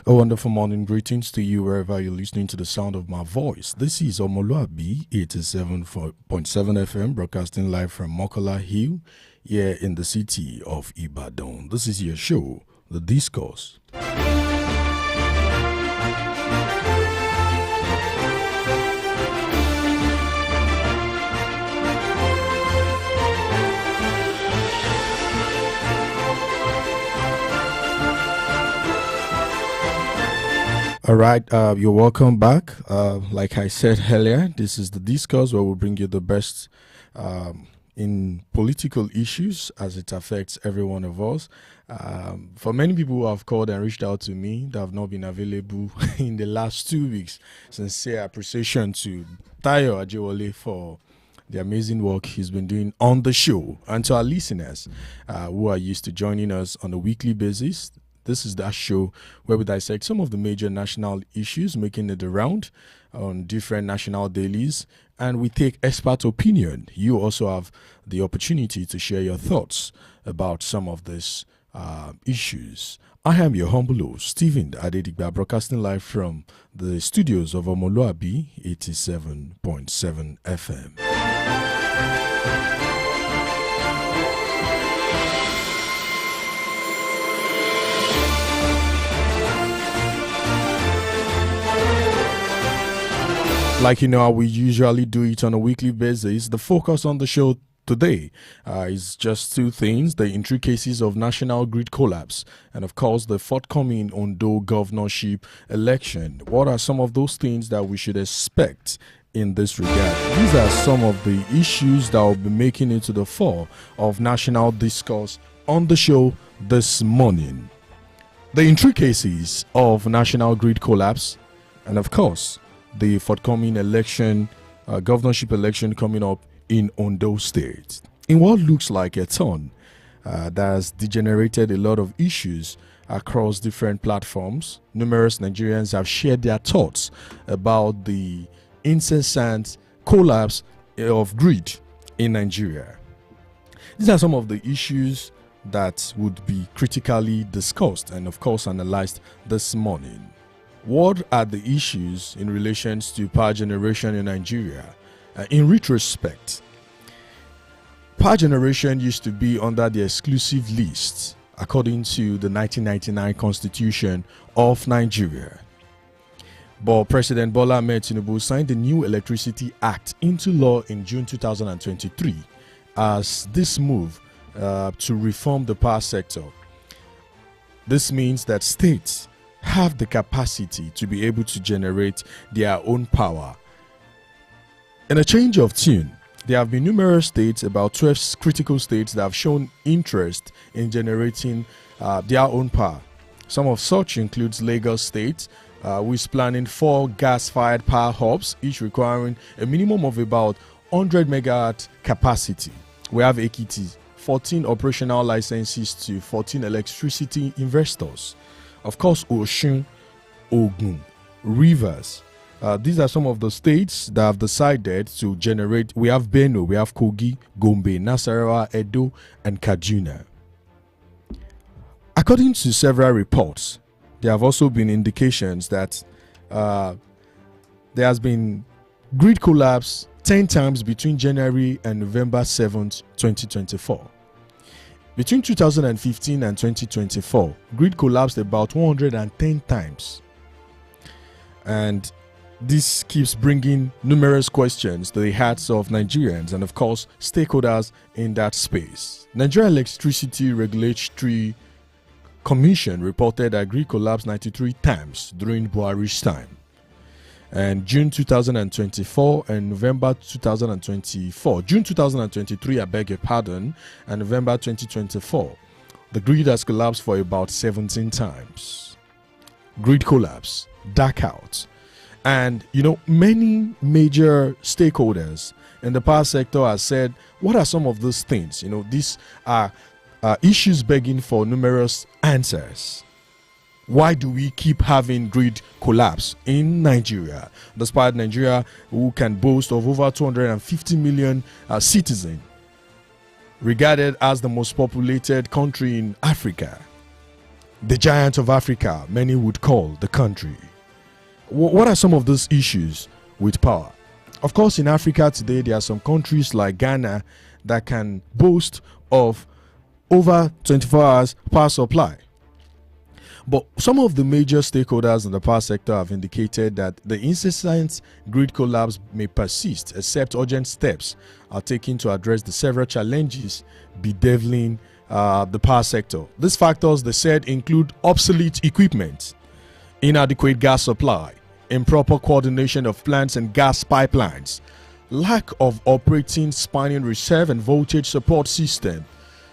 A wonderful morning greetings to you wherever you're listening to the sound of my voice. This is omoluwabi 87.7 FM broadcasting live from Mokola Hill here in the city of Ibadan. This is your show, The Discourse. All right, you're welcome back. Like I said earlier, this is the Discourse where we bring you the best in political issues as it affects every one of us. For many people who have called and reached out to me that have not been available in the last 2 weeks, sincere appreciation to Tayo Ajewole for the amazing work he's been doing on the show, and to our listeners who are used to joining us on a weekly basis. This is that show where we dissect some of the major national issues making it around on different national dailies, and we take expert opinion. You also have the opportunity to share your thoughts about some of these issues. I am your humble host, Stephen Adedigba, broadcasting live from the studios of Omoluwabi 87.7 FM. Like you know how we usually do it on a weekly basis, the focus on the show today is just two things: the intricacies of national grid collapse and, of course, the forthcoming Ondo governorship election. What are some of those things that we should expect in this regard? These are some of the issues that will be making it to the fore of national discourse on the show this morning. The intricacies of national grid collapse and, of course, the forthcoming election, governorship election coming up in Ondo State. In what looks like a turn that has degenerated a lot of issues across different platforms, numerous Nigerians have shared their thoughts about the incessant collapse of grid in Nigeria. These are some of the issues that would be critically discussed and, of course, analyzed this morning. What are the issues in relation to power generation in Nigeria? In retrospect, power generation used to be under the exclusive list according to the 1999 Constitution of Nigeria. But President Bola Ahmed Tinubu signed the new Electricity Act into law in June 2023 as this move to reform the power sector. This means that states have the capacity to be able to generate their own power. In a change of tune, there have been numerous states, about 12 critical states, that have shown interest in generating their own power. Some of such includes Lagos State, who is planning 4 gas-fired power hubs, each requiring a minimum of about 100 megawatt capacity. We have Ekiti, 14 operational licenses to 14 electricity investors. Of course, Osun, Ogun, Rivers. These are some of the states that have decided to generate. We have Benue, we have Kogi, Gombe, Nasarawa, Edo, and Kaduna. According to several reports, there have also been indications that there has been grid collapse 10 times between January and November 7th, 2024. Between 2015 and 2024, grid collapsed about 110 times. And this keeps bringing numerous questions to the hearts of Nigerians and, of course, stakeholders in that space. Nigeria Electricity Regulatory Commission reported that grid collapsed 93 times during Buhari's time. And June 2024 and November 2024, June 2023, I beg your pardon, and November 2024, the grid has collapsed for about 17 times. Grid collapse, dark out. And, many major stakeholders in the power sector have said, what are some of those things? These are issues begging for numerous answers. Why do we keep having grid collapse in Nigeria, despite Nigeria, who can boast of over 250 million citizens, regarded as the most populated country in Africa? the giant of Africa, many would call the country. What are some of those issues with power? Of course, in Africa today, there are some countries like Ghana that can boast of over 24 hours power supply. But some of the major stakeholders in the power sector have indicated that the incessant grid collapse may persist except urgent steps are taken to address the several challenges bedeviling the power sector. These factors, they said, include obsolete equipment, inadequate gas supply, improper coordination of plants and gas pipelines, lack of operating spanning reserve and voltage support system,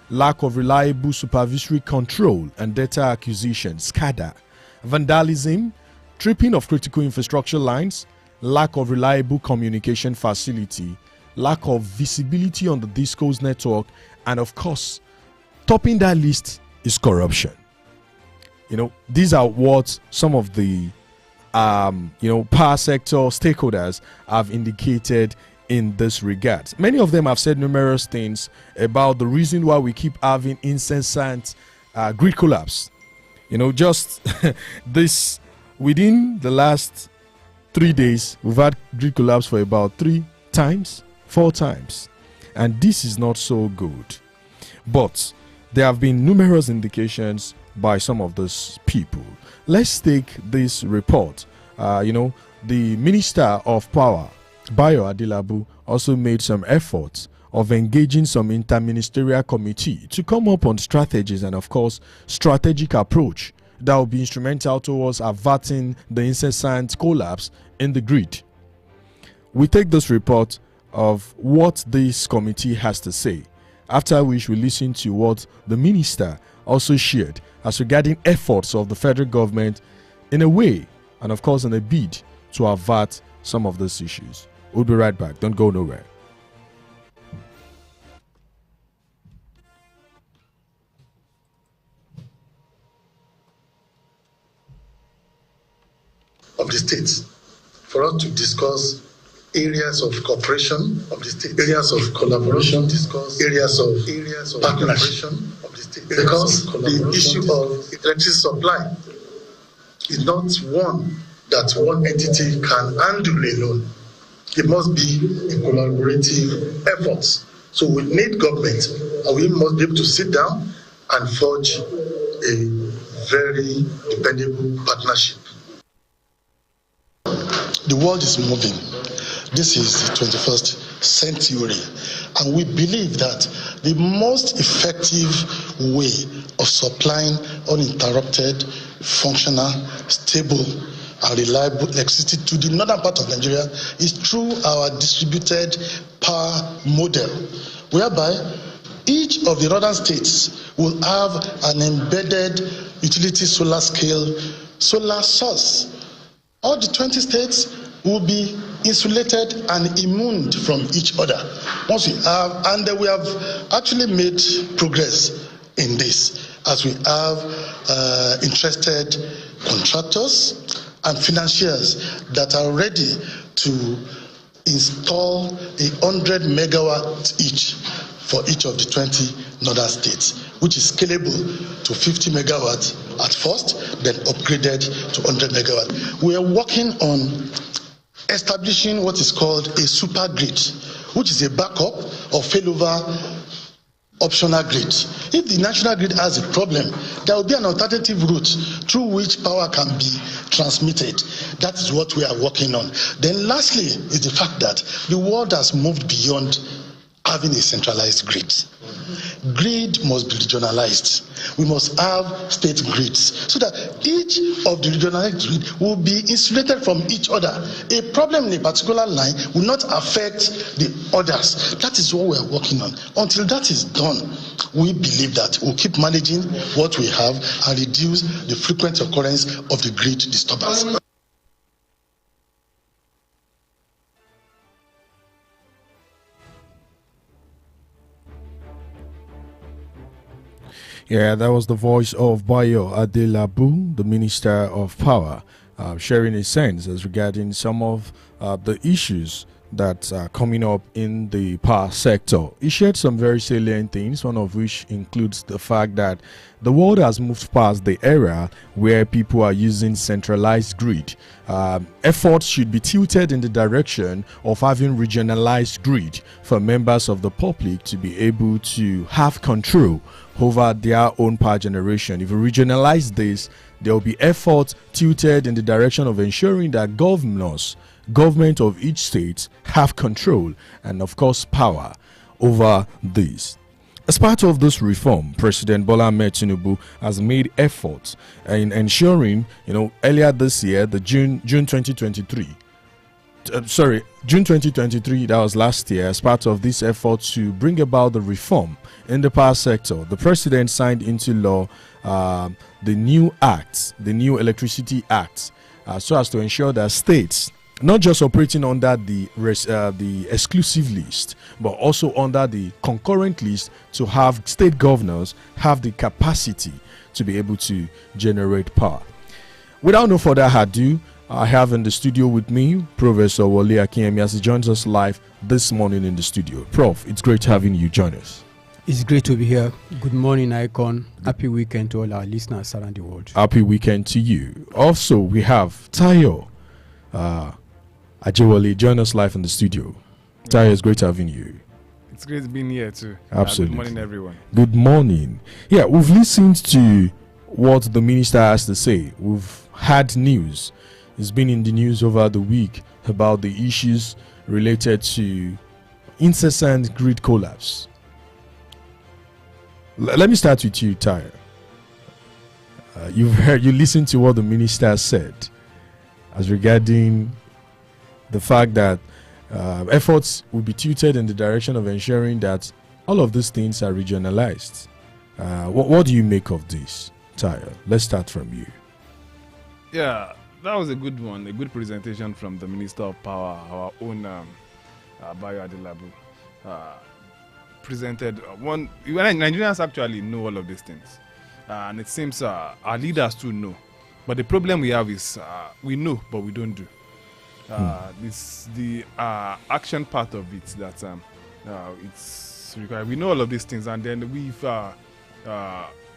lack of reliable supervisory control and data acquisition (SCADA), vandalism, tripping of critical infrastructure lines, lack of reliable communication facility, lack of visibility on the discos network, and of course, topping that list is corruption. These are what some of the power sector stakeholders have indicated in this regard. Many of them have said numerous things about the reason why we keep having incessant grid collapse. Just this, within the last 3 days, we've had grid collapse for about 4 times. And this is not so good. But there have been numerous indications by some of those people. Let's take this report. The Minister of Power, Bayo Adelabu, also made some efforts of engaging some interministerial committee to come up on strategies and, of course, strategic approach that will be instrumental towards averting the incessant collapse in the grid. We take this report of what this committee has to say, after which we listen to what the minister also shared as regarding efforts of the federal government in a way and, of course, in a bid to avert some of these issues. We'll be right back. Don't go nowhere. Of the states for us to discuss areas of cooperation of the states, areas of collaboration, discuss areas of partnership of the states, because the issue of electricity supply is not one that one entity can handle alone. It must be a collaborative effort. So we need government, and we must be able to sit down and forge a very dependable partnership. The world is moving. This is the 21st century, and we believe that the most effective way of supplying uninterrupted, functional, stable, and reliable electricity to the northern part of Nigeria is through our distributed power model, whereby each of the northern states will have an embedded utility solar scale solar source. All the 20 states will be insulated and immune from each other. Once we have, and we have actually made progress in this, as we have interested contractors and financiers that are ready to install 100 megawatts each for each of the 20 northern states, which is scalable to 50 megawatts at first, then upgraded to 100 megawatts. We are working on establishing what is called a super grid, which is a backup or failover optional grid. If the national grid has a problem, there will be an alternative route through which power can be transmitted. That is what we are working on. Then lastly is the fact that the world has moved beyond having a centralized grid. Grid must be regionalized. We must have state grids so that each of the regionalized grid will be insulated from each other. A problem in a particular line will not affect the others. That is what we are working on. Until that is done, we believe that we'll keep managing what we have and reduce the frequent occurrence of the grid disturbance. Yeah, that was the voice of Bayo Adelabu, the Minister of Power, sharing his sense as regarding some of the issues that's coming up in the power sector. He shared some very salient things, one of which includes the fact that the world has moved past the era where people are using centralized grid. Efforts should be tilted in the direction of having regionalized grid for members of the public to be able to have control over their own power generation. If we regionalize this, there will be efforts tilted in the direction of ensuring that government of each state have control and of course power over this. As part of this reform, President Bola Ahmed Tinubu has made efforts in ensuring, earlier this year, the June 2023, June 2023, that was last year, as part of this effort to bring about the reform in the power sector, the president signed into law the new act, the new Electricity Act, so as to ensure that states, not just operating under the exclusive list, but also under the concurrent list, to have state governors have the capacity to be able to generate power. Without no further ado, I have in the studio with me Professor Wole Akinyemi as he joins us live this morning in the studio. Prof, it's great having you join us. It's great to be here. Good morning, Icon. Happy weekend to all our listeners around the world. Happy weekend to you. Also, we have Tayo Ajewale, join us live in the studio. Tayo, it's great having you. It's great being here too. Absolutely. Good morning, everyone. Good morning. Yeah, we've listened to what the minister has to say. We've had news. It's been in the news over the week about the issues related to incessant grid collapse. Let me start with you, Tayo. You listened to what the minister said as regarding the fact that efforts will be tilted in the direction of ensuring that all of these things are regionalized. What do you make of this, Tayo? Let's start from you. Yeah, that was a good one, a good presentation from the Minister of Power, our own Bayo Adelabu. Presented one. Nigerians actually know all of these things, and it seems our leaders too know. But the problem we have is we know, but we don't do. This the action part of it that it's required. We know all of these things, and then we've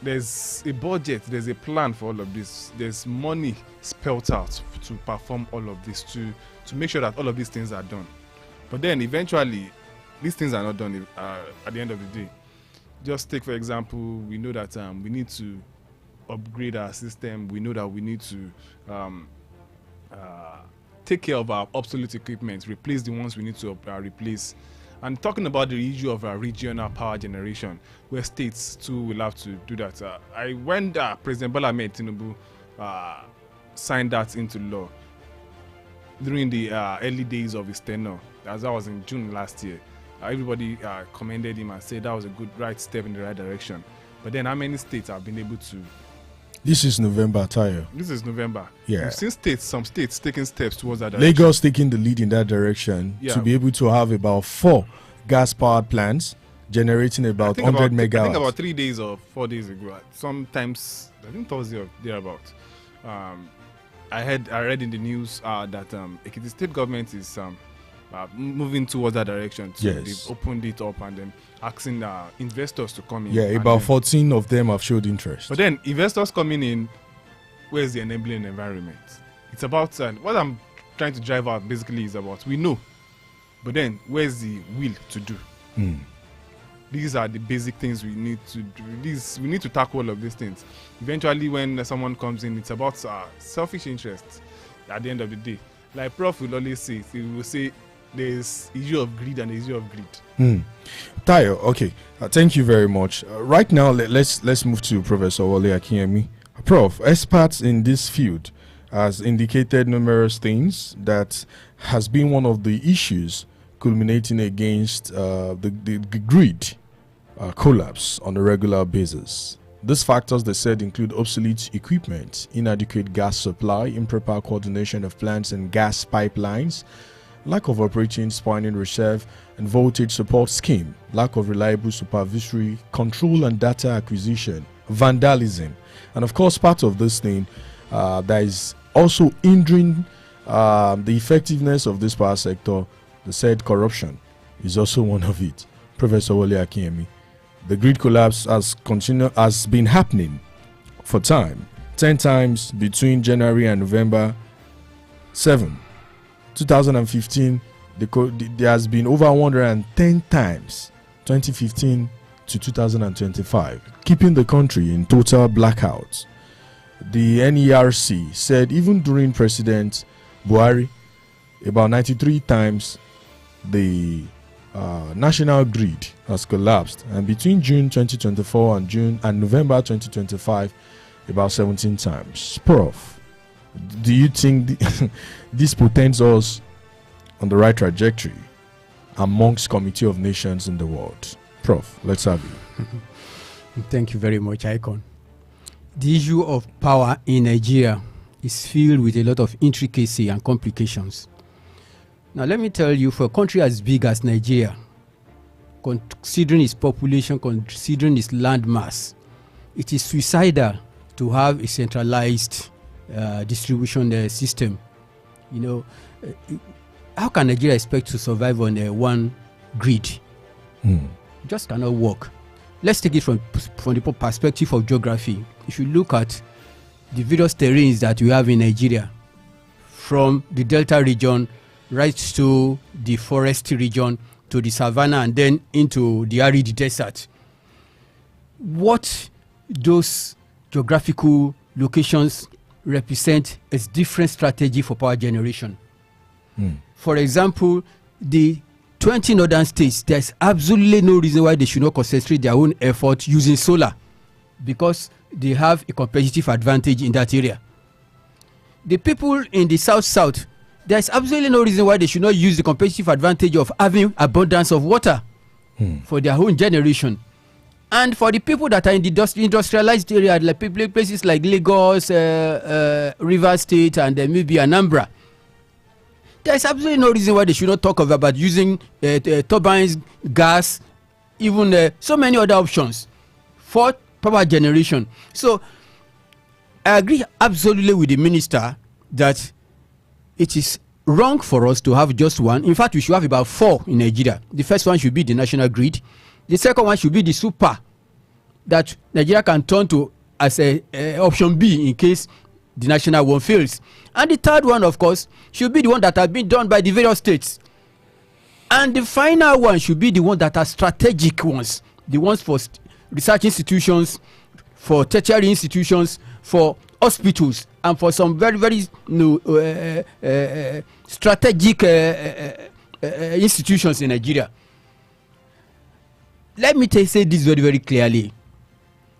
there's a budget, there's a plan for all of this. There's money spelled out to perform all of this, to make sure that all of these things are done. But then eventually, these things are not done at the end of the day. Just take, for example, we know that we need to upgrade our system. We know that we need to take care of our obsolete equipment, replace the ones we need to replace. And talking about the issue of regional power generation, where states too will have to do that. When President Bola Ahmed Tinubu signed that into law during the early days of his tenure, as that was in June last year, everybody commended him and said that was a good right step in the right direction. But then how many states have been able to? This is November, Tayo. This is November. Yeah. We've seen some states taking steps towards that direction. Lagos taking the lead in that direction to be able to have about 4 gas-powered plants generating about 100 megawatts. I think about 3 days or 4 days ago. Sometimes, I think Thursday or thereabout. I read in the news that the state government is moving towards that direction. Yes. They've opened it up and then asking investors to come in. Yeah, about 14 of them have showed interest. But then investors coming in, where's the enabling environment? It's about what I'm trying to drive out basically is about we know, but then where's the will to do? These are the basic things we need to do. We need to tackle all of these things. Eventually, when someone comes in, it's about selfish interests. At the end of the day, like Prof will always say, he will say there's issue of greed and the issue of greed. Tayo, okay, thank you very much. Right now, let's move to Professor Wole Akinyemi. Prof, experts in this field has indicated numerous things that has been one of the issues culminating against the grid collapse on a regular basis. These factors, they said, include obsolete equipment, inadequate gas supply, improper coordination of plants and gas pipelines, lack of operating spinning reserve and voltage support scheme, lack of reliable supervisory control and data acquisition, vandalism, and of course part of this thing that is also hindering the effectiveness of this power sector They said corruption is also one of it. Professor Wole Akinyemi, the grid collapse has been happening for time, 10 times between January and November 7, 2015. There has been over 110 times, 2015 to 2025, keeping the country in total blackouts. The NERC said even during President Buhari, about 93 times the national grid has collapsed, and between June 2024 and November 2025, about 17 times. Prof, do you think this portends us on the right trajectory amongst Committee of Nations in the world? Prof, let's have you. Thank you very much, Icon. The issue of power in Nigeria is filled with a lot of intricacy and complications. Now, let me tell you, for a country as big as Nigeria, considering its population, considering its land mass, it is suicidal to have a centralized distribution system. You know, how can Nigeria expect to survive on one grid? It just cannot work. Let's take it from the perspective of geography. If you look at the various terrains that we have in Nigeria, from the Delta region right to the forest region to the savannah and then into the arid desert, what those geographical locations represent is different strategy for power generation. For example, the 20 northern states, there's absolutely no reason why they should not concentrate their own effort using solar, because they have a competitive advantage in that area. The people in the south, there's absolutely no reason why they should not use the competitive advantage of having abundance of water for their own generation. And for the people that are in the industrialized area, like places like Lagos, Rivers State, and maybe Anambra, there's absolutely no reason why they should not talk about using turbines, gas, even so many other options for power generation. So I agree absolutely with the minister that it is wrong for us to have just one. In fact, we should have about 4 in Nigeria. The first one should be the national grid. The second one should be the super that Nigeria can turn to as a option B in case the national one fails. And the third one, of course, should be the one that has been done by the various states. And the final one should be the one that are strategic ones, the ones for research institutions, for tertiary institutions, for hospitals, and for some very, very strategic institutions in Nigeria. Let me say this very, very clearly.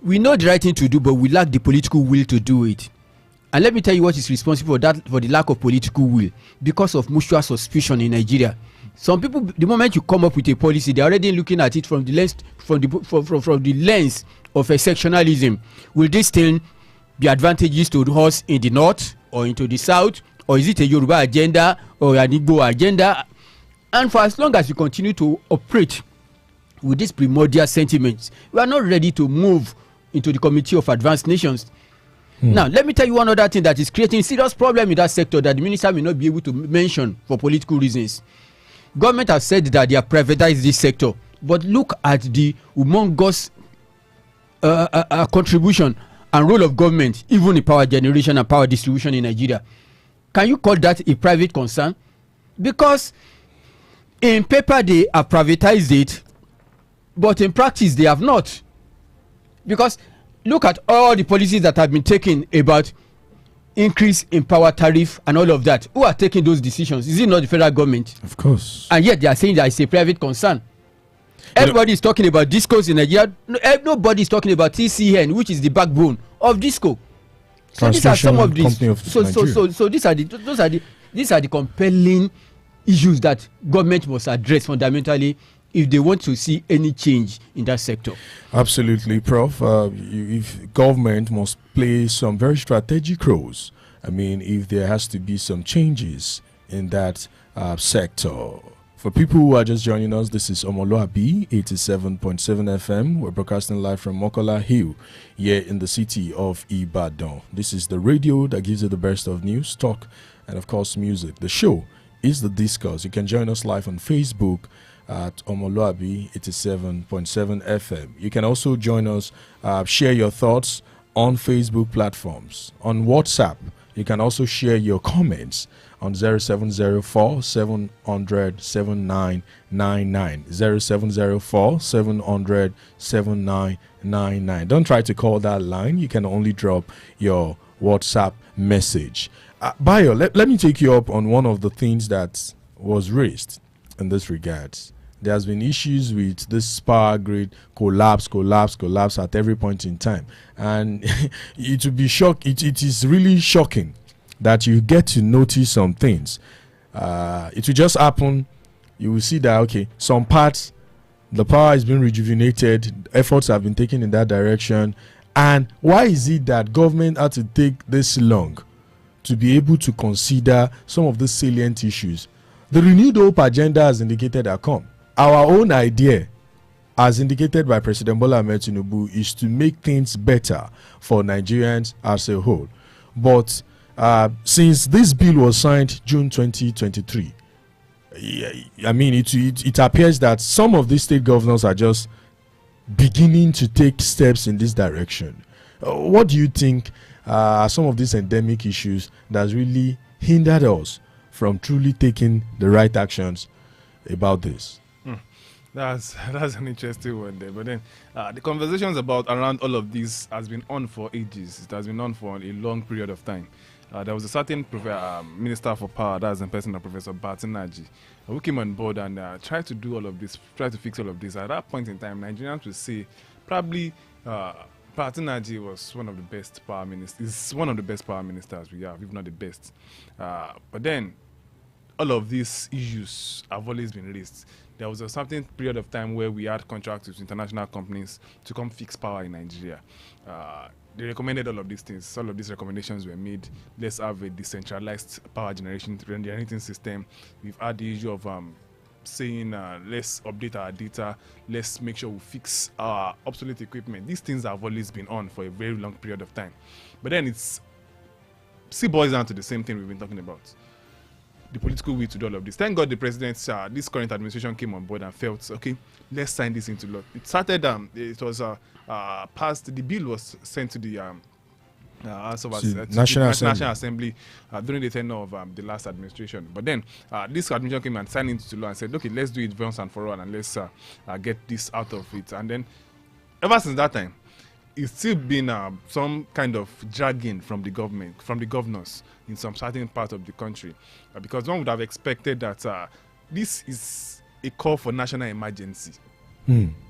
We know the right thing to do, but we lack the political will to do it. And let me tell you what is responsible for the lack of political will. Because of mutual suspicion in Nigeria. Some people, the moment you come up with a policy, they're already looking at it from the lens of a sectionalism. Will this thing be advantageous to us in the north or into the south? Or is it a Yoruba agenda or an Igbo agenda? And for as long as you continue to operate with these primordial sentiments, we are not ready to move into the Committee of Advanced Nations. Now, let me tell you one other thing that is creating serious problem in that sector that the minister may not be able to mention for political reasons. Government has said that they have privatized this sector, but look at the humongous contribution and role of government, even in power generation and power distribution in Nigeria. Can you call that a private concern? Because in paper they have privatized it, but in practice they have not. Because look at all the policies that have been taken about increase in power tariff and all of that. Who are taking those decisions? Is it not the federal government? Of course. And yet they are saying that it's a private concern. Everybody is talking about discos in Nigeria. Nobody is talking about TCN, which is the backbone of disco. So these are some of these. So these are the compelling issues that government must address fundamentally if they want to see any change in that sector. Absolutely, Prof. If government must play some very strategic roles, I mean, if there has to be some changes in that sector. For people who are just joining us, this is Omoluwabi 87.7 FM. We're broadcasting live from Mokola Hill here in the city of Ibadan. This is the radio that gives you the best of news, talk, and of course music. The show is the discourse. You can join us live on Facebook at omoluwabi 87.7 FM. You can also join us, share your thoughts on Facebook platforms. On WhatsApp, you can also share your comments on 0704 700 7999. 0704 700 7999. Don't try to call that line. You can only drop your WhatsApp message. Bayo, let me take you up on one of the things that was raised in this regards. There has been issues with this power grid collapse at every point in time. And it will be it is really shocking that you get to notice some things. It will just happen. You will see that, okay, some parts, the power has been rejuvenated, efforts have been taken in that direction. And why is it that government had to take this long to be able to consider some of the salient issues? The renewed hope agenda has indicated that our own idea, as indicated by President Bola Ahmed Tinubu, is to make things better for Nigerians as a whole. But since this bill was signed June 2023, I mean, it appears that some of these state governors are just beginning to take steps in this direction. What do you think are some of these endemic issues that's really hindered us from truly taking the right actions about this? That's an interesting one there. But then the conversations around all of this has been on for ages. It has been on for a long period of time. There was a certain Minister for Power, that's the person of Professor Batinaji, who came on board and tried to do all of this, tried to fix all of this. At that point in time, Nigerians would say probably Batinaji was one of the best power ministers. Is one of the best power ministers we have, if not the best. But then all of these issues have always been raised. There was a certain period of time where we had contracts with international companies to come fix power in Nigeria. They recommended all of these things. All of these recommendations were made. Let's have a decentralized power generating system. We've had the issue of saying let's update our data. Let's make sure we fix our obsolete equipment. These things have always been on for a very long period of time. But then it boils down to the same thing we've been talking about. The political will to do all of this. Thank God the president, this current administration came on board and felt, okay, let's sign this into law. It started, it was passed, the bill was sent to the National Assembly during the tenure of the last administration. But then this administration came and signed into law and said, okay, let's do it once and for all and let's get this out of it. And then ever since that time, it's still been some kind of dragging from the government, from the governors in some certain part of the country, because one would have expected that this is a call for national emergency.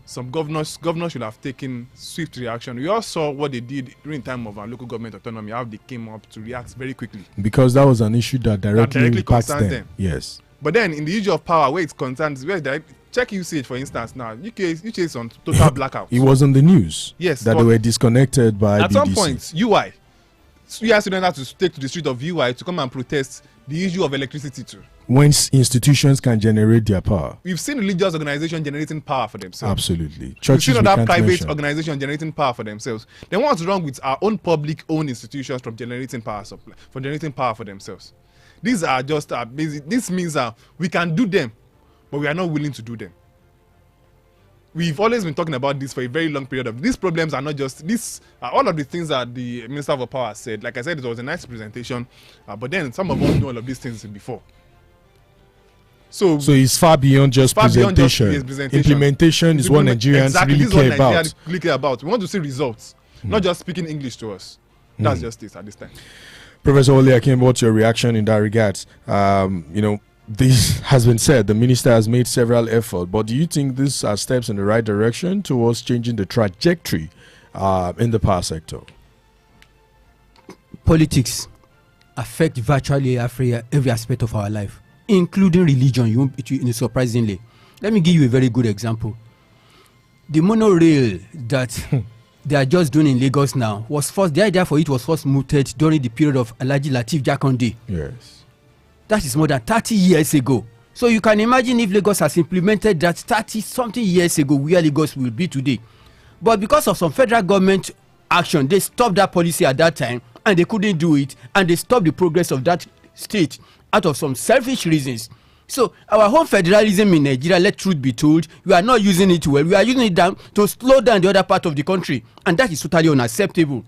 Some governors should have taken swift reaction. We all saw what they did during time of our local government autonomy, how they came up to react very quickly. Because that was an issue that directly impacts them. Yes. But then in the issue of power, where it's concerned, check usage, for instance, now. UK is on total blackout. It was on the news. Yes. That they were disconnected by at BDC. Some point, UI students have to take to the street of UI to come and protest the issue of electricity too. When institutions can generate their power. We've seen religious organizations generating power for themselves. Absolutely. We've seen other private organizations generating power for themselves. Then what's wrong with our own public-owned institutions from generating power for themselves? These are just basic. This means we can do them, but we are not willing to do them. We've always been talking about this for a very long period of. These problems are not just this. All of the things that the Minister of Power said. Like I said, it was a nice presentation, but then some of us know all of these things before. So it's far beyond just presentation. Implementation is what Nigerians really care about. We want to see results, not just speaking English to us. That's just it at this time. Professor Ole Akim, what's your reaction in that regard? This has been said, the minister has made several efforts, but do you think these are steps in the right direction towards changing the trajectory in the power sector? Politics affect virtually every aspect of our life, including religion, surprisingly. Let me give you a very good example. The monorail that they are just doing in Lagos now the idea for it was first mooted during the period of Alhaji Lateef Jakonde. Yes. That is more than 30 years ago. So you can imagine if Lagos has implemented that 30-something years ago, where Lagos will be today. But because of some federal government action, they stopped that policy at that time, and they couldn't do it, and they stopped the progress of that state. out of some selfish reasons. So our whole federalism in Nigeria, let truth be told, we are not using it well. We are using it down to slow down the other part of the country, and that is totally unacceptable.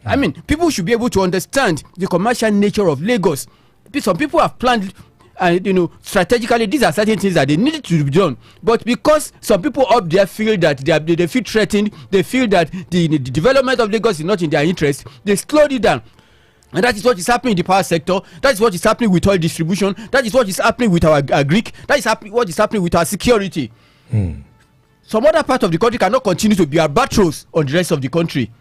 I mean, people should be able to understand the commercial nature of Lagos. Some people have planned, strategically, these are certain things that they need to be done. But because some people up there feel that they feel threatened, they feel that the development of Lagos is not in their interest, they slowed it down. And that is what is happening in the power sector. That is what is happening with oil distribution. That is what is happening with our Greek. That is what is happening with our security. Some other part of the country cannot continue to be albatross on the rest of the country.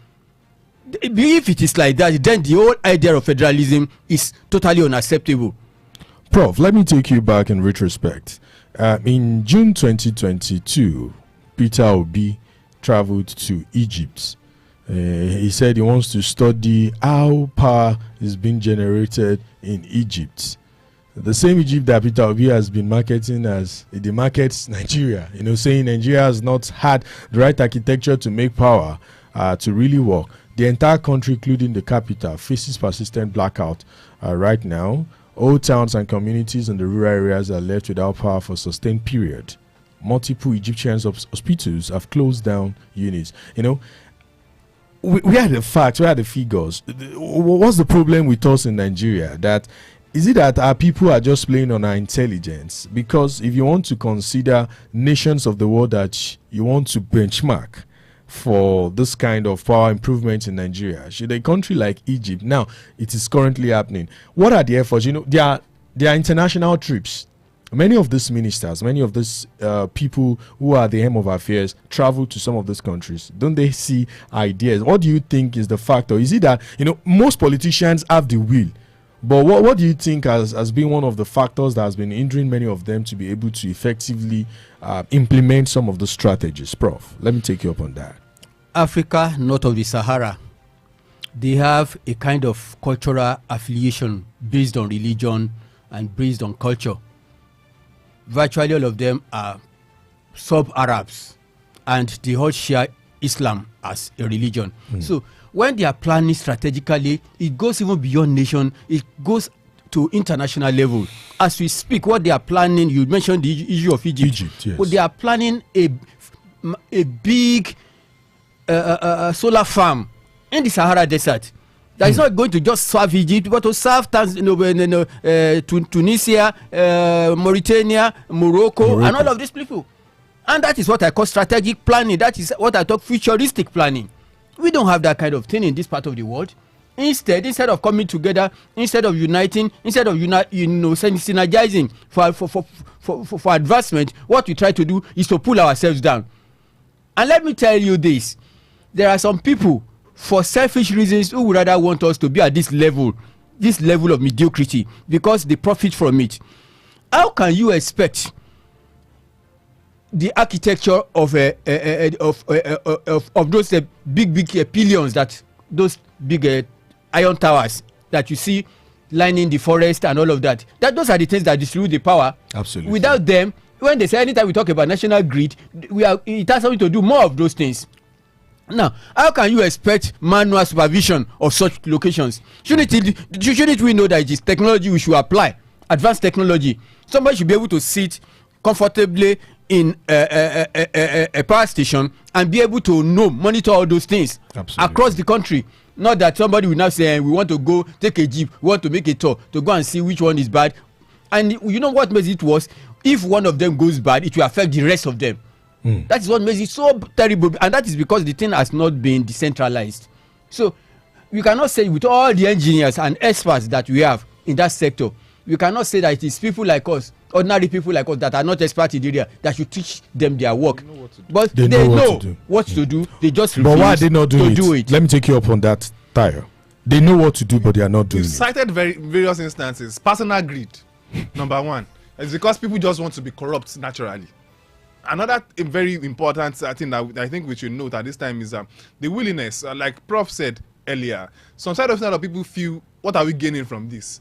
If it is like that, then the whole idea of federalism is totally unacceptable. Prof, let me take you back in retrospect. In June 2022, Peter Obi traveled to Egypt. He said he wants to study how power is being generated in Egypt. The same Egypt that Peter Obi has been marketing as the markets Nigeria, saying Nigeria has not had the right architecture to make power to really work. The entire country, including the capital, faces persistent blackout right now. All towns and communities in the rural areas are left without power for a sustained period. Multiple Egyptian hospitals have closed down units. We had the facts, we had the figures. What's the problem with us in Nigeria? Is it that our people are just playing on our intelligence? Because if you want to consider nations of the world that you want to benchmark for this kind of power improvement in Nigeria, should a country like Egypt, now it is currently happening, what are the efforts? There are international trips. Many of these ministers, many of these people who are the helm of affairs travel to some of these countries. Don't they see ideas? What do you think is the factor? Is it that most politicians have the will, but what do you think has been one of the factors that has been hindering many of them to be able to effectively implement some of the strategies? Prof, let me take you up on that. Africa, north of the Sahara, they have a kind of cultural affiliation based on religion and based on culture. Virtually all of them are sub-Arabs, and they hold share Islam as a religion. So when they are planning strategically, it goes even beyond nation, it goes to international level. As we speak, what they are planning, you mentioned the issue of Egypt. Yes. But they are planning a big solar farm in the Sahara Desert that is not going to just serve Egypt, but to serve Tunisia, Mauritania, Morocco, and all of these people. And that is what I call strategic planning. That is what I talk futuristic planning. We don't have that kind of thing in this part of the world. Instead of coming together, instead of uniting, instead of synergizing for advancement, what we try to do is to pull ourselves down. And let me tell you this: there are some people, for selfish reasons, who would rather want us to be at this level of mediocrity because they profit from it. How can you expect the architecture of those big pillions, that those big iron towers that you see lining the forest and all of that? Those are the things that distribute the power. Absolutely. Without them, when they say anytime we talk about national grid, it has something to do more of those things. Now, how can you expect manual supervision of such locations? Shouldn't we know that it is technology we should apply, advanced technology? Somebody should be able to sit comfortably in a power station and be able to monitor all those things. Absolutely. Across the country. Not that somebody will now say, we want to go take a jeep, we want to make a tour to go and see which one is bad. And you know what makes it worse? If one of them goes bad, it will affect the rest of them. That is what makes it so terrible, and that is because the thing has not been decentralized. So we cannot say, with all the engineers and experts that we have in that sector, we cannot say that it is people like us, ordinary people like us, that are not experts in the area, that should teach them their work. But they know what to do. They just refuse. But why are they not doing it? Let me take you up on that, Tayo. They know what to do, but they are not doing it. You cited various instances. Personal greed, number one. It's because people just want to be corrupt naturally. Another very important thing that I think we should note at this time is the willingness, like Prof said earlier. Some side of people feel, what are we gaining from this?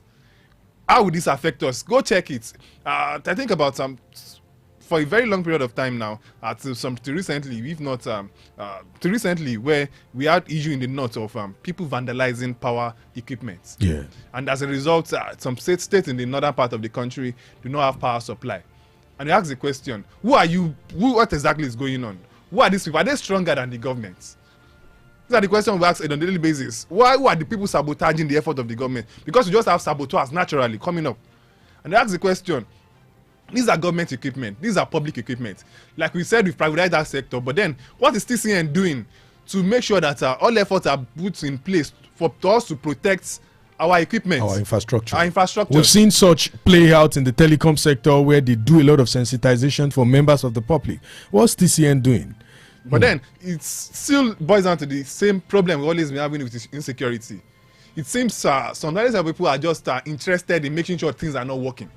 How will this affect us? Go check it. I think about for a very long period of time now, till recently, if not till recently, where we had issue in the north of people vandalizing power equipment. Yeah. And as a result, some states in the northern part of the country do not have power supply. And you ask the question, who are you? What exactly is going on? Who are these people? Are they stronger than the government? These are the questions we ask on a daily basis. Who are the people sabotaging the effort of the government? Because we just have saboteurs naturally coming up. And they ask the question, these are government equipment, these are public equipment. Like we said, we've privatized that sector, but then what is TCN doing to make sure that all efforts are put in place for us to protect our equipment, our infrastructure? We've seen such play out in the telecom sector where they do a lot of sensitization for members of the public. What's TCN doing? But then it still boils down to the same problem we always been having with insecurity. It seems sometimes people are just interested in making sure things are not working.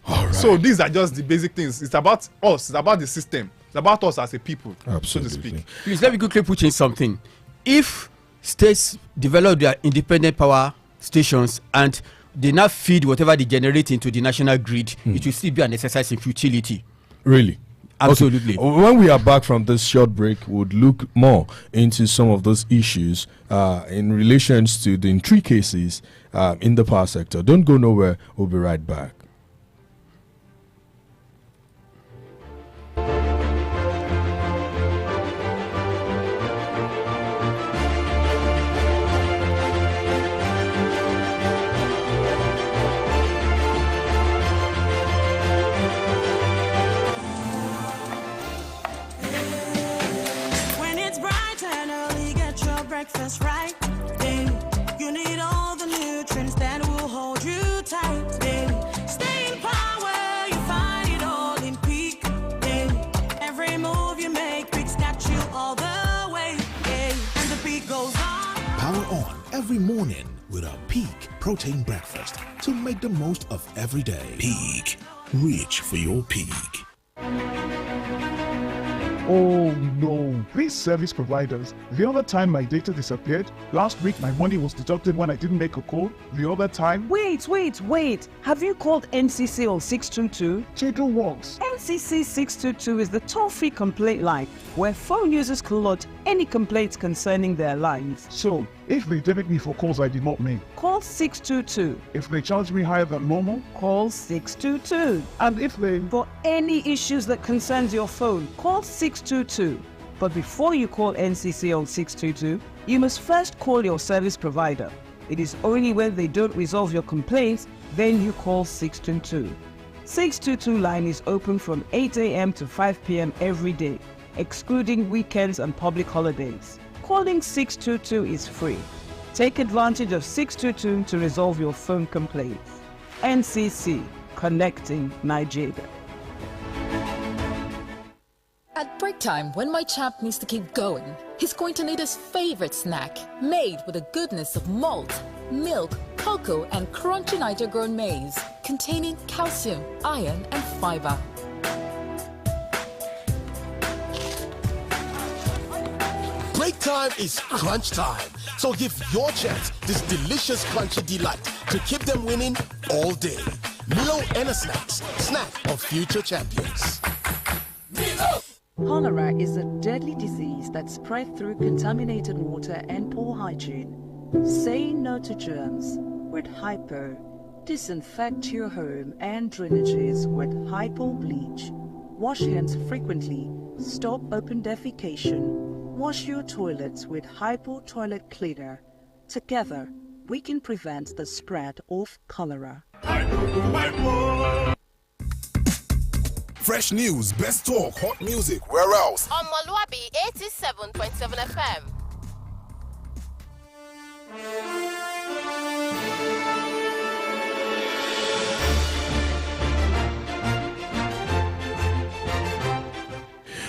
All right. So these are just the basic things. It's about us. It's about the system. It's about us as a people, Absolutely. so to speak. Please let me quickly put in something. If states develop their independent power stations and they now feed whatever they generate into the national grid, it will still be an exercise in futility. Really? Absolutely. Okay. When we are back from this short break, we'll look more into some of those issues in relations to the intricacies in the power sector. Don't go nowhere. We'll be right back. Breakfast right, baby. You need all the nutrients that will hold you tight, baby. Stay in power, you find it all in peak, baby. Every move you make, Peak's got you all the way, baby. And the beat goes on. Power on every morning with our Peak protein breakfast to make the most of every day. Peak, reach for your peak. Oh no, these service providers. The other time my data disappeared. Last week my money was deducted when I didn't make a call. The other time... Wait. Have you called NCC on 622? Chedo works. NCC 622 is the toll-free complaint line where phone users can lodge any complaints concerning their lines. So, if they debit me for calls I did not make, call 622. If they charge me higher than normal, call 622. And if they... For any issues that concerns your phone, call 622. But before you call NCC on 622, you must first call your service provider. It is only when they don't resolve your complaints, then you call 622. 622 line is open from 8 a.m. to 5 p.m. every day, excluding weekends and public holidays. Calling 622 is free. Take advantage of 622 to resolve your phone complaints. NCC, connecting Nigeria. At break time, when my champ needs to keep going, he's going to need his favorite snack, made with the goodness of malt, milk, cocoa, and crunchy Niger-grown maize, containing calcium, iron, and fiber. Break time is crunch time. So give your champs this delicious crunchy delight to keep them winning all day. Milo and a snack of future champions. Cholera is a deadly disease that spreads through contaminated water and poor hygiene. Say no to germs with Hypo. Disinfect your home and drainages with Hypo bleach. Wash hands frequently. Stop open defecation. Wash your toilets with Hypo toilet cleaner. Together, we can prevent the spread of cholera. Fresh news, best talk, hot music, where else? Omoluwabi 87.7 FM.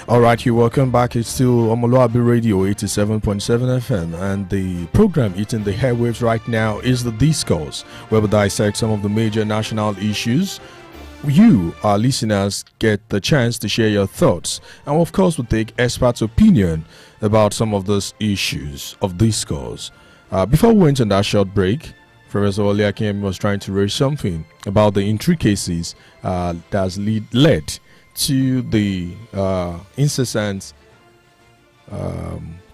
All right, you're welcome back. It's still Omoluwabi Radio 87.7 FM, and the program eating the airwaves right now is The Discourse, where we dissect some of the major national issues. You, our listeners, get the chance to share your thoughts, and of course, we'll take experts' opinion about some of those issues of discourse. Before we went on that short break, Professor Oliakim was trying to raise something about the intricacies that has led to the incessant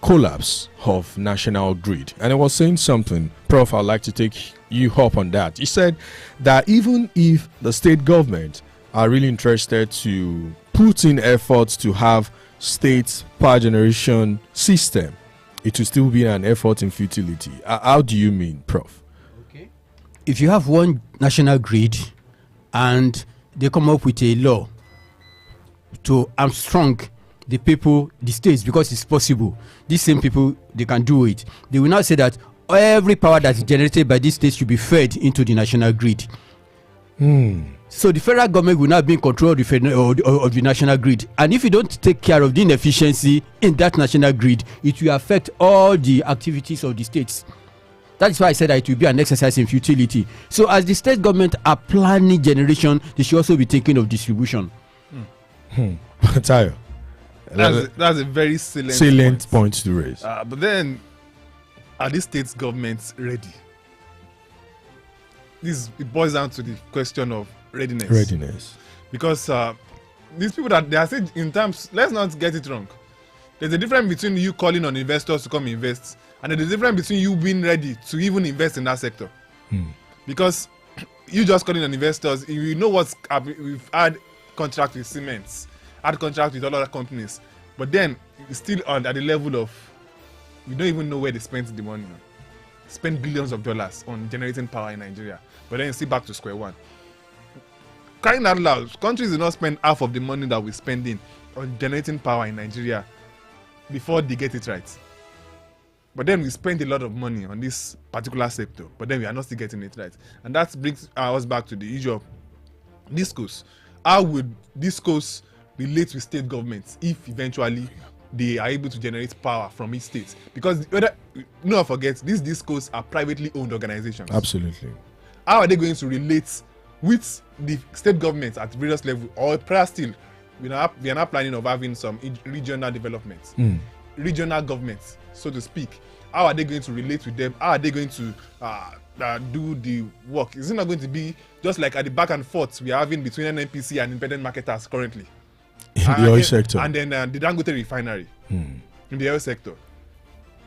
collapse of national grid, and I was saying something, Prof. I'd like to take you up on that. He said that even if the state government are really interested to put in efforts to have state power generation system, it will still be an effort in futility. How do you mean, Prof? Okay. If you have one national grid and they come up with a law to hamstring the people, the states, because it's possible, these same people, they can do it. They will not say that every power that is generated by these states should be fed into the national grid. So the federal government will not be in control of the national grid. And if you don't take care of the inefficiency in that national grid, it will affect all the activities of the states. That's why I said that it will be an exercise in futility. So as the state government are planning generation, they should also be thinking of distribution. Tayo, That's a very salient point to raise. But then, are these states governments ready? It boils down to the question of readiness. Because these people that they are saying in terms, let's not get it wrong. There's a difference between you calling on investors to come invest, and there's a difference between you being ready to even invest in that sector. Because you just calling on investors, you know we've had contract with Siemens, had contract with other companies, but then it's still at the level of you don't even know where they spent the money on. Spend billions of dollars on generating power in Nigeria, but then still back to square one. Crying out loud, countries do not spend half of the money that we're spending on generating power in Nigeria before they get it right. But then we spend a lot of money on this particular sector, but then we are not still getting it right. And that brings us back to the issue of discourse. How would discourse relate with state governments if eventually they are able to generate power from each state? Because don't forget, these discos are privately owned organizations. Absolutely. How are they going to relate with the state governments at various levels? Or perhaps still, we are not planning of having some regional developments, regional governments, so to speak. How are they going to relate with them? How are they going to do the work? Is it not going to be just like at the back and forth we are having between NNPC and independent marketers currently? In the oil sector. And then the Dangote refinery in the oil sector.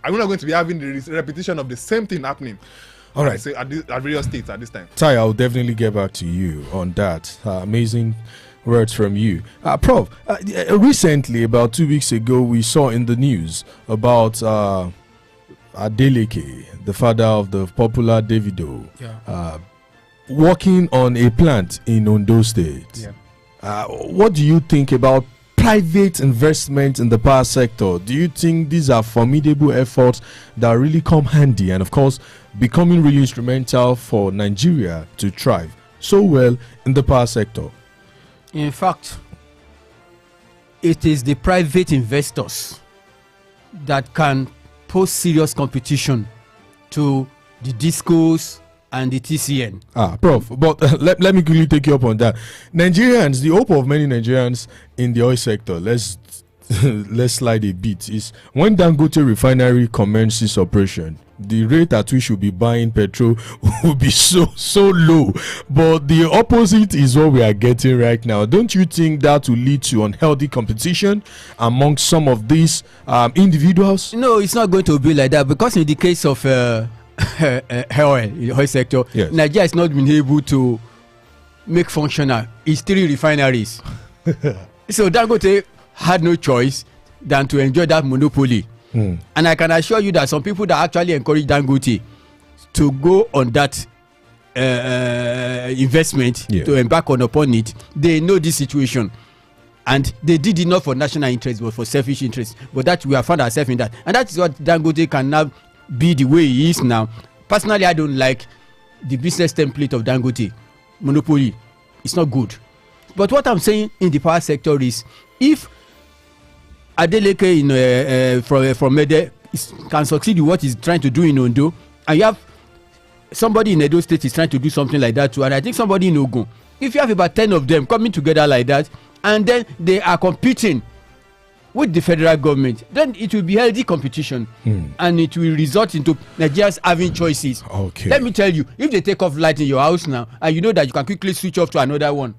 Are we not going to be having the repetition of the same thing happening? All right. At various states at this time. Ty, I'll definitely get back to you on that. Amazing words from you. Prof, recently, about 2 weeks ago, we saw in the news about Adeleke, the father of the popular Davido, working on a plant in Ondo State. What do you think about private investment in the power sector? Do you think these are formidable efforts that really come handy and, of course, becoming really instrumental for Nigeria to thrive so well in the power sector? In fact, it is the private investors that can pose serious competition to the discos and the TCN. Prof, but let me quickly take you up on that. Nigerians, the hope of many Nigerians in the oil sector, let's slide a bit, is when Dangote refinery commences operation, the rate at which you'll be buying petrol will be so low. But the opposite is what we are getting right now. Don't you think that will lead to unhealthy competition among some of these individuals? No, it's not going to be like that, because in the case of oil, in the oil sector, yes, Nigeria has not been able to make functional its 3 refineries. So Dangote had no choice than to enjoy that monopoly. And I can assure you that some people that actually encourage Dangote to go on that investment, to embark upon it, they know this situation. And they did it not for national interest, but for selfish interest. But that we have found ourselves in that. And that is what Dangote can now be the way he is now. Personally, I don't like the business template of Dangote. Monopoly. It's not good. But what I'm saying in the power sector is, if Adeleke from Mede can succeed in what he's trying to do in Ondo, and you have somebody in Edo State is trying to do something like that too, and I think somebody in Ogun, if you have about 10 of them coming together like that, and then they are competing with the federal government, then it will be healthy competition, and it will result into Nigerians having choices. Okay. Let me tell you, if they take off light in your house now, and you know that you can quickly switch off to another one,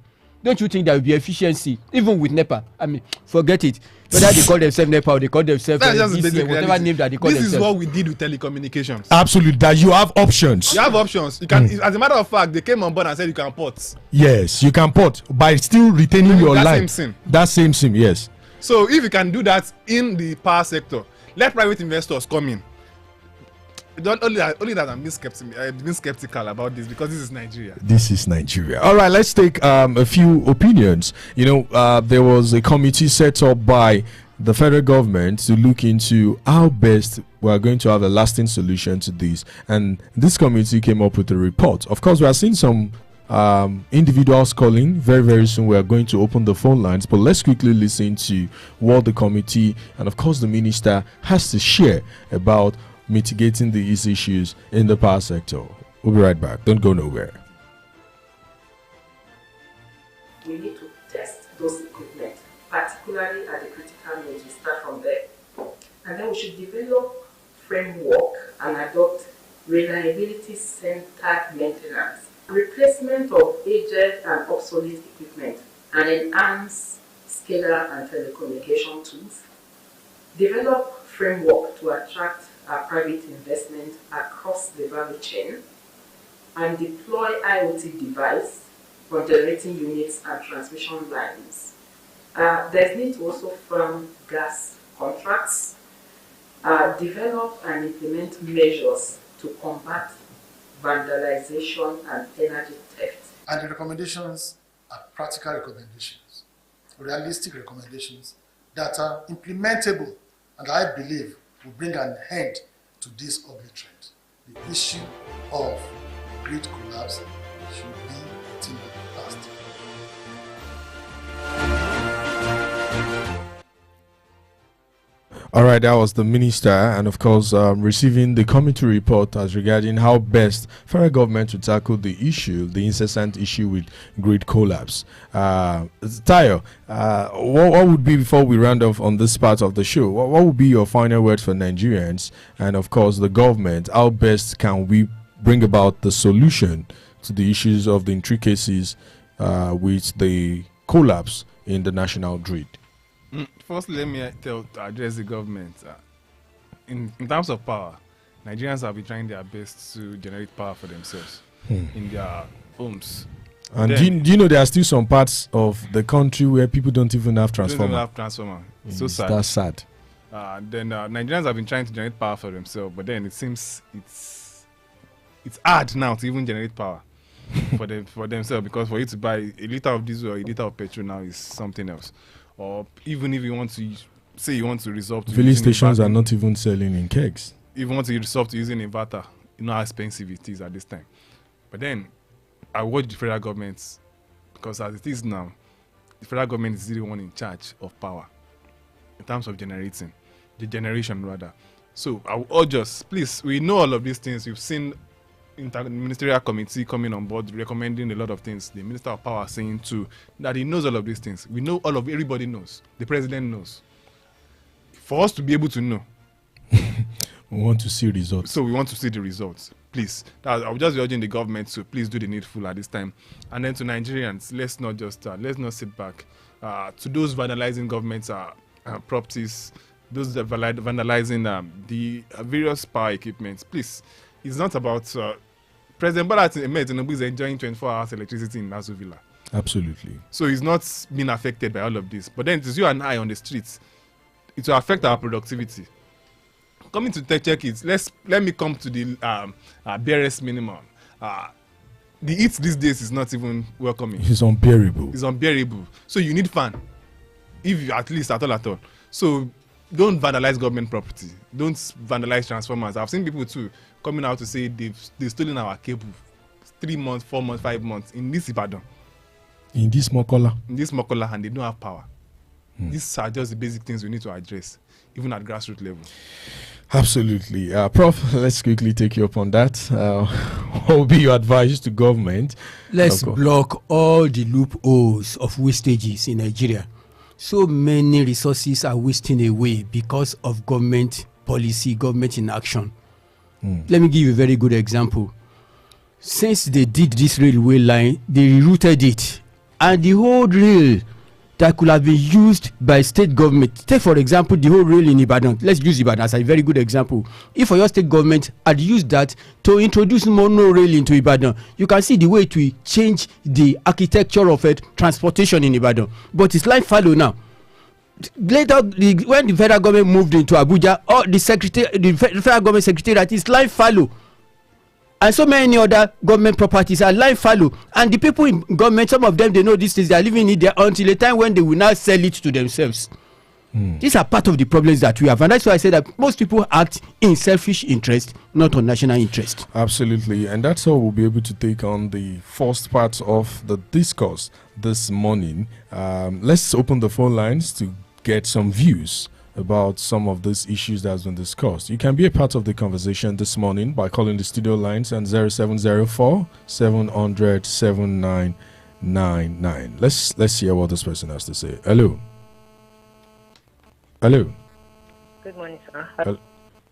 don't you think there will be efficiency even with NEPA? I mean, forget it. Whether they call themselves NEPA or they call themselves whatever name that they call themselves. This is what we did with telecommunications. Absolutely, that you have options. You have options. You can, as a matter of fact, they came on board and said you can port. Yes, you can port by still retaining your line. That same SIM, yes. So if you can do that in the power sector, let private investors come in. Only that I'm being skeptical about this because this is Nigeria. This is Nigeria. All right, let's take a few opinions. There was a committee set up by the federal government to look into how best we are going to have a lasting solution to this. And this committee came up with a report. Of course, we are seeing some individuals calling. Very, very soon we are going to open the phone lines. But let's quickly listen to what the committee and, of course, the minister has to share about mitigating these issues in the power sector. We'll be right back. Don't go nowhere. We need to test those equipment, particularly at the critical nodes. We start from there. And then we should develop framework and adopt reliability-centered maintenance, replacement of aged and obsolete equipment, and enhance SCADA and telecommunication tools, develop framework to attract private investment across the value chain, and deploy IoT device for generating units and transmission lines. There's need to also firm gas contracts, develop and implement measures to combat vandalization and energy theft. And the recommendations are practical recommendations, realistic recommendations that are implementable, and I believe will bring an end to this ugly trend. The issue of grid collapse should be a thing of the past. All right, that was the minister, and of course, receiving the committee report as regarding how best federal government to tackle the issue, the incessant issue with grid collapse. Tayo, what would be, before we round off on this part of the show, what would be your final words for Nigerians and, of course, the government? How best can we bring about the solution to the issues of the intricacies with the collapse in the national grid? First, let me address the government. In terms of power, Nigerians have been trying their best to generate power for themselves in their homes. And do you know there are still some parts of the country where people don't even have transformer? It's so sad. That's sad. Then Nigerians have been trying to generate power for themselves, but then it seems it's hard now to even generate power for themselves, because for you to buy a liter of diesel or a liter of petrol now is something else. Or even if you want to say you want to resort to filling stations are not even selling in kegs. If you want to resort to using inverter, you know how expensive it is at this time. But then I watch the federal government, because as it is now, the federal government is the one in charge of power in terms of generating, the generation rather. So I will urge us, please, we know all of these things. We've seen interministerial committee coming on board recommending a lot of things. The Minister of Power saying too that he knows all of these things. We know everybody knows. The president knows. For us to be able to know, we want to see results. So we want to see the results. Please, I would just be urging the government to please do the needful at this time. And then to Nigerians, let's not sit back. To those vandalizing government's properties, those that vandalizing the various power equipment, please. It's not about President Bola Tinubu is enjoying 24 hours electricity in Nasu Villa. Absolutely. So he's not being affected by all of this. But then it is you and I on the streets. It will affect our productivity. Coming to check it, let me come to the barest minimum. The heat these days is not even welcoming. It's unbearable. It's unbearable. So you need fan, if you at least at all. So don't vandalize government property. Don't vandalize transformers. I've seen people too coming out to say they've stolen our cable 3 months, 4 months, 5 months in this Ibadan. In this Mokola, and they don't have power. These are just the basic things we need to address, even at grassroots level. Absolutely. Prof, let's quickly take you up on that. What will be your advice to government? Let's block all the loopholes of wastages in Nigeria. So many resources are wasting away because of government policy, government inaction. Let me give you a very good example. Since they did this railway line, they rerouted it and the whole rail that could have been used by state government. Take for example the whole rail in Ibadan. Let's use Ibadan as a very good example. If your state government had used that to introduce mono rail into Ibadan, you can see the way it will change the architecture of transportation in Ibadan. But it's like fallow now. Later, when the federal government moved into Abuja, the federal government secretariat is line fallow. And so many other government properties are line fallow, and the people in government, some of them, they know these things, they are living it there until the time when they will now sell it to themselves. These are part of the problems that we have, and that's why I say that most people act in selfish interest, not on national interest. Absolutely, and that's how we'll be able to take on the first part of the discourse this morning. Let's open the phone lines to get some views about some of these issues that has been discussed. You can be a part of the conversation this morning by calling the studio lines on 0704 700 7999. Let's hear what this person has to say. Hello. Good morning, sir.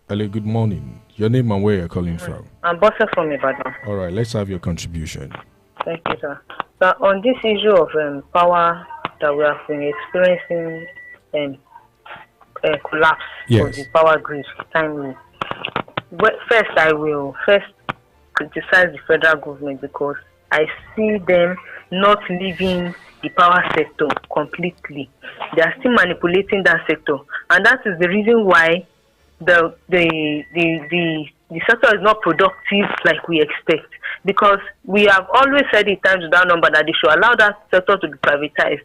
Hello, good morning. Your name and where you're calling from? I'm Bossa from Ibadan. All right, let's have your contribution. Thank you, sir. So on this issue of power that we have been experiencing, collapse of the power grid timely. First, I will criticize the federal government because I see them not leaving the power sector completely. They are still manipulating that sector, and that is the reason why the sector is not productive like we expect. Because we have always said in times without number that they should allow that sector to be privatized.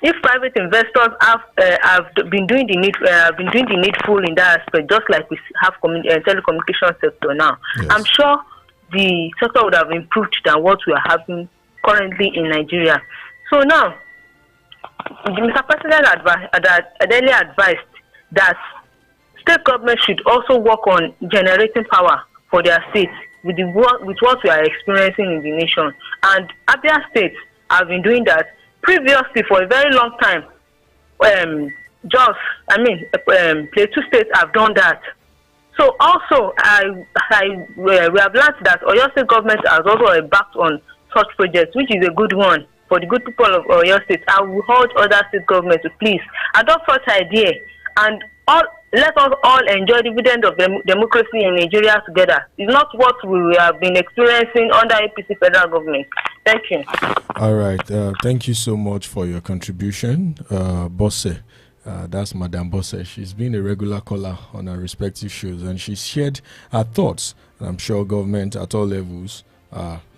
If private investors have been doing the needful in that aspect, just like we have telecommunication sector now, I'm sure the sector would have improved than what we are having currently in Nigeria. So now, Mr. President earlier advised that state government should also work on generating power for their states with what we are experiencing in the nation. And Abia State have been doing that previously for a very long time. Plateau State have done that. So also, we have learned that Oyo State government has also embarked on such projects, which is a good one for the good people of Oyo State. I will hold other state governments to please adopt such idea and let us all enjoy the dividend of democracy in Nigeria together. It's not what we have been experiencing under APC federal government. Thank you. All right. Thank you so much for your contribution, Bosse. That's Madame Bosse. She's been a regular caller on our respective shows, and she shared her thoughts. And I'm sure government at all levels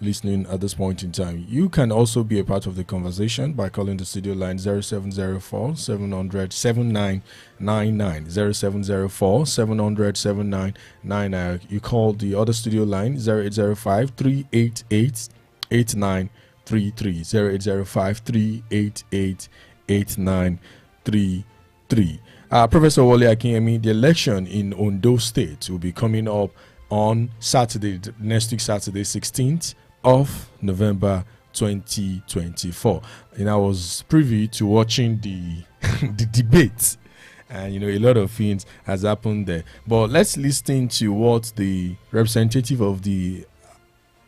listening at this point in time. You can also be a part of the conversation by calling the studio line 0704 700 7999 0704 700 7999. You call the other studio line 0805 388 8933 0805 388 8933. Professor Wole Akinyemi, the election in Ondo State will be coming up on Saturday, next week, Saturday, 16th of November 2024. And I was privy to watching the debate, and a lot of things has happened there. But let's listen to what the representative of the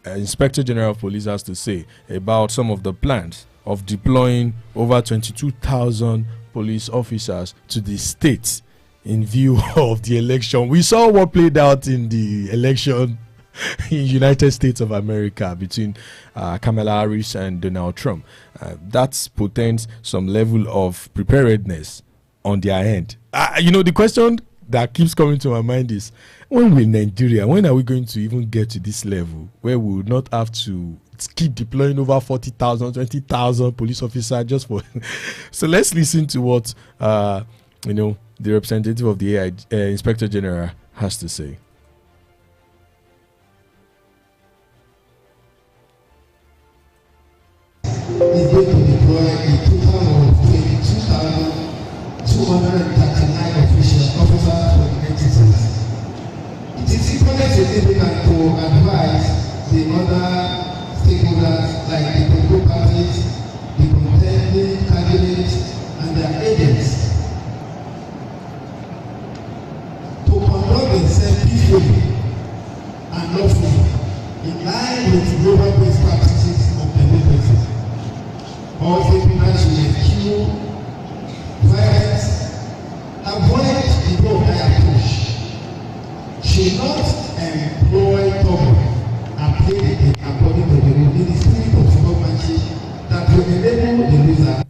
Inspector General of Police has to say about some of the plans of deploying over 22,000 police officers to the state in view of the election. We saw what played out in the election in United States of America between Kamala Harris and Donald Trump. That portends some level of preparedness on their end. The question that keeps coming to my mind is, when are we going to even get to this level where we will not have to keep deploying over 40,000, 20,000 police officers just for... So let's listen to what, the representative of the Inspector General has to say. Is going to deploy a total of 22,239 officers for the entities. It is important significant to advise the other stakeholders like the political parties, the contending candidates, and their agents to conduct themselves peacefully and lawfully in line with global-based practices of democracy. Also, should not employ trouble and play the game according to the rule in the spirit of sportsmanship that will enable the loser.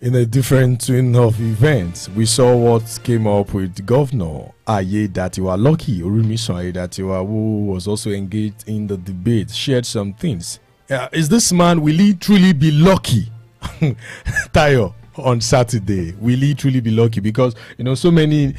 In a different twin of events, we saw what came up with Governor Ayedatiwa Lucky Orimisan Ayedatiwa, who was also engaged in the debate, shared some things. Is this man, will he truly be lucky? Tayo, on Saturday, will he truly be lucky? Because, so many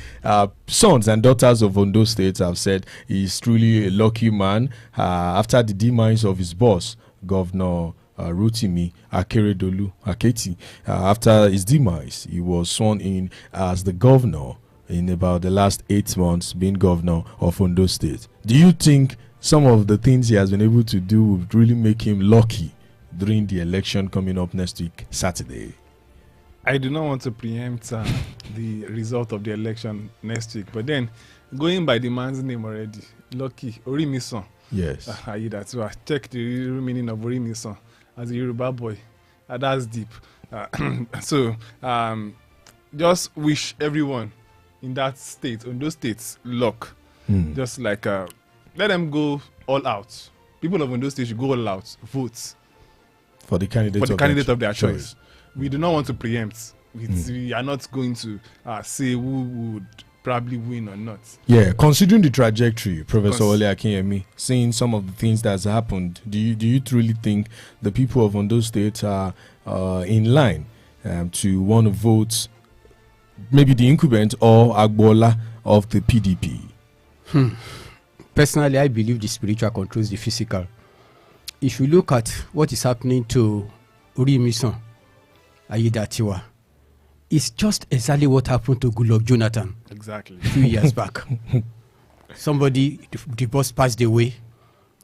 sons and daughters of Ondo State have said he's truly a lucky man after the demise of his boss, Governor Rotimi Akeredolu Aketi. After his demise, he was sworn in as the governor in about the last 8 months, being governor of Ondo State. Do you think some of the things he has been able to do would really make him lucky during the election coming up next week, Saturday? I do not want to preempt the result of the election next week, but then going by the man's name already, Lucky Orimisan. Yes. So I checked the real meaning of Orimisan as a Yoruba boy. That's deep. So just wish everyone in that state, on those states, luck. Just like let them go all out. People of Ondo State should go all out, vote for the candidate of their choice. We do not want to preempt. We are not going to say who would probably win or not. Yeah, considering the trajectory, Professor Ole Akinyemi, seeing some of the things that's happened, do you truly think the people of Ondo State are in line to want to vote maybe the incumbent or Agbola of the PDP? Personally, I believe the spiritual controls the physical. If you look at what is happening to Orimisan Ayedatiwa, it's just exactly what happened to Goodluck Jonathan. Exactly. A few years back. Somebody, the boss passed away.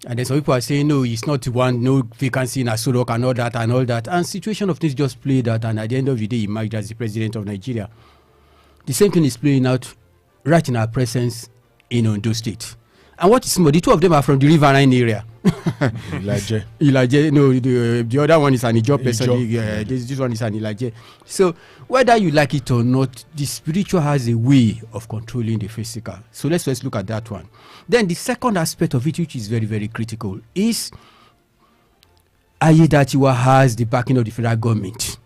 And then some people are saying, no, it's not one, no vacancy in Asurok and all that. And situation of things just played out. And at the end of the day, he emerged as the president of Nigeria. The same thing is playing out right in our presence in Ondo State. And what is more, the two of them are from the riverine area. Ilaje. No, the other one is an Ijo person. This one is an Ilaje. So whether you like it or not, the spiritual has a way of controlling the physical. So let's first look at that one. Then the second aspect of it, which is very, very critical, is Ayedatiwa has the backing of the federal government.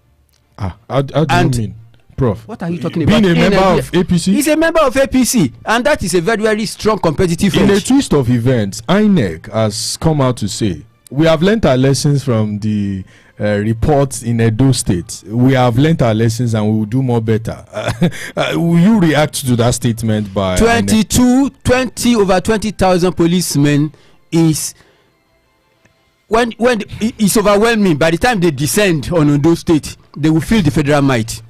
How do you mean? Prof. What are you talking about? Being a member of APC? He's a member of APC, and that is a very, very strong competitive edge. In a twist of events, INEC has come out to say, we have learnt our lessons from the reports in Edo State. We have learnt our lessons and we will do more better. Will you react to that statement by 20,000 policemen is when it's overwhelming. By the time they descend on Ondo State, they will feel the federal might.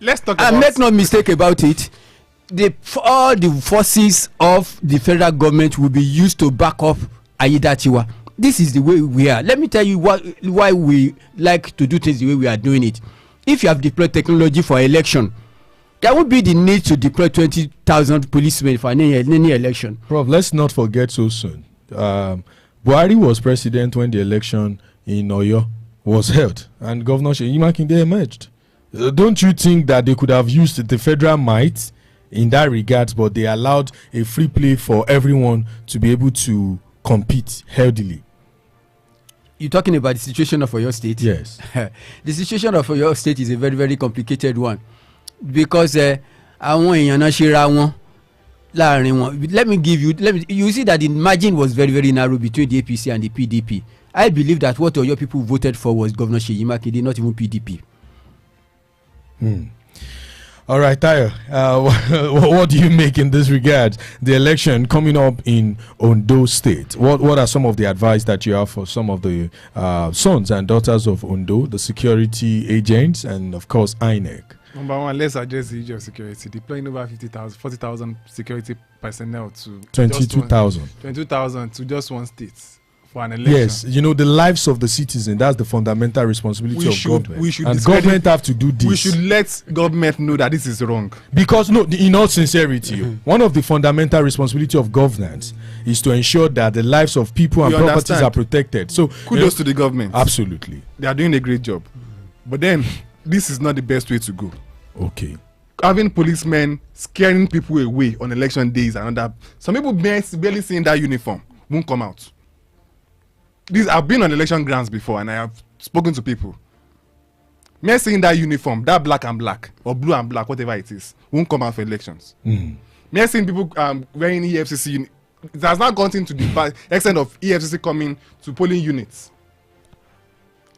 Let's talk and make no mistake about it, all the forces of the federal government will be used to back up Ayedatiwa. This is the way we are. Let me tell you why we like to do things the way we are doing it. If you have deployed technology for election, there would be the need to deploy 20,000 policemen for any election. Prof, let's not forget so soon. Buhari was president when the election in Oyo was held, and Governor Seyi Makinde emerged. Don't you think that they could have used the federal might in that regard, but they allowed a free play for everyone to be able to compete healthily? You're talking about the situation of Oyo State? Yes. The situation of Oyo State is a very, very complicated one because àwọn èèyàn náà ṣera wọn láàrin wọn. You see that the margin was very, very narrow between the APC and the PDP. I believe that what Oyo people voted for was Governor Seyi Makinde, not even PDP. All right, Tayo, what do you make in this regard? The election coming up in Ondo State. What are some of the advice that you have for some of the sons and daughters of Ondo, the security agents, and of course INEC? Number one, let's address the issue of security. Deploying over 40,000 security personnel to 22,000 to just one state. For an election. Yes, the lives of the citizen, that's the fundamental responsibility of government. And government have to do this. We should let government know that this is wrong. Because, in all sincerity, one of the fundamental responsibility of governance is to ensure that the lives of people and properties are protected. So kudos to the government. Absolutely. They are doing a great job. But then, this is not the best way to go. Okay. having policemen scaring people away on election days and that. Some people barely seeing that uniform won't come out. I've been on election grounds before and I have spoken to people. Me seeing that uniform, that black and black or blue and black, whatever it is, won't come out for elections. Me seeing people wearing EFCC. It has not gone into the extent of EFCC coming to polling units.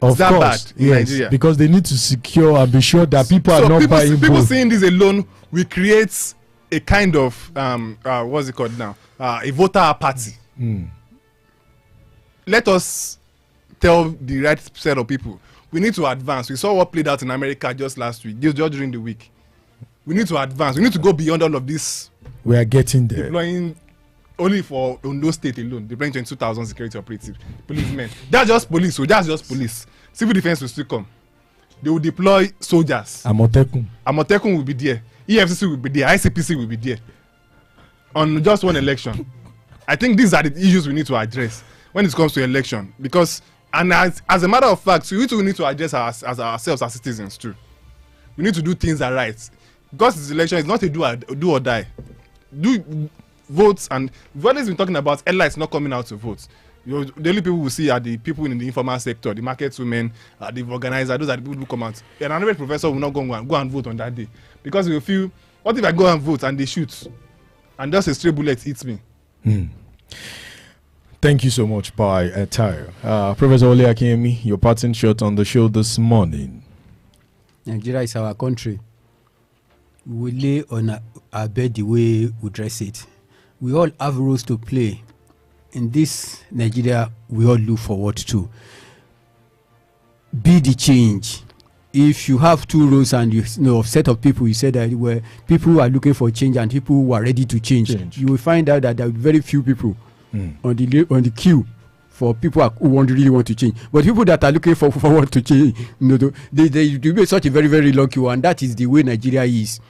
Of that course, bad in yes, Nigeria? because they need to secure and be sure that people are not buying people votes. seeing this alone will create a kind of what's it called now? A voter apathy. Let us tell the right set of people we need to advance. We saw what played out in America just last week, just during the week. We need to advance. We need to go beyond all of this. We are getting there. Deploying only for Ondo State alone, deploying 22,000 security operatives, policemen. That's just police. So that's just police. Civil defense will still come. They will deploy soldiers. Amotekun will be there. EFCC will be there. ICPC will be there. On just one election. I think these are the issues we need to address when it comes to election. Because, and as a matter of fact, we need to address ourselves as citizens too. We need to do things that are right. Because this election is not a do or die. Do votes, and we've always been talking about elites not coming out to vote. The only people we see are the people in the informal sector, the market women, the organizers. Those are the people who come out. And another professor will not go and vote on that day because we will feel, what if I go and vote and they shoot, and just a stray bullet hits me? Thank you so much, Pai Attire. Professor Ole Akinyemi, your parting shot on the show this morning. Nigeria is our country. We lay on our bed the way we dress it. We all have roles to play. In this Nigeria, we all look forward to. Be the change. If you have two roles and you know a set of people, you said that where people who are looking for change and people who are ready to change. You will find out that there are very few people on the queue for people who really want to change. But people that are looking forward to change, they be such a very, very long queue, and that is the way Nigeria is.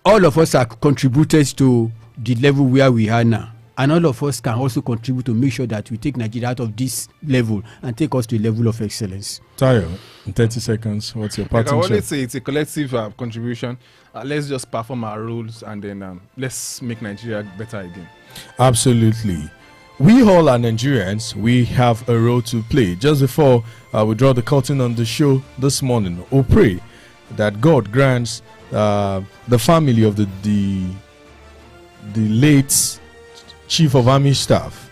All of us are contributors to the level where we are now. And all of us can also contribute to make sure that we take Nigeria out of this level and take us to a level of excellence. Tayo, in 30 seconds, what's your parting shot? I always say it's a collective contribution. Let's just perform our roles and then let's make Nigeria better again. Absolutely. We all are Nigerians. We have a role to play. Just before we draw the curtain on the show this morning, we'll pray that God grants the family of the late Chief of Army Staff,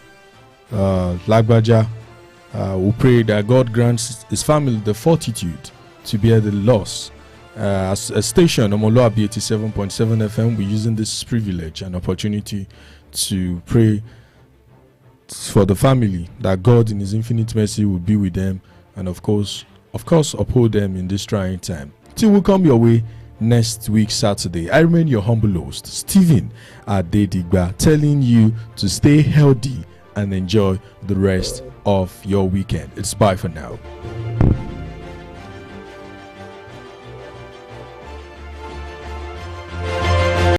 Lagbaja, we pray that God grants his family the fortitude to bear the loss. As a station, omoluwabi 87.7 FM, we're using this privilege and opportunity to pray for the family, that God in his infinite mercy will be with them and of course uphold them in this trying time. Till we come your way next week Saturday, I remain your humble host, Stephen Adedigba, telling you to stay healthy and enjoy the rest of your weekend. It's bye for now.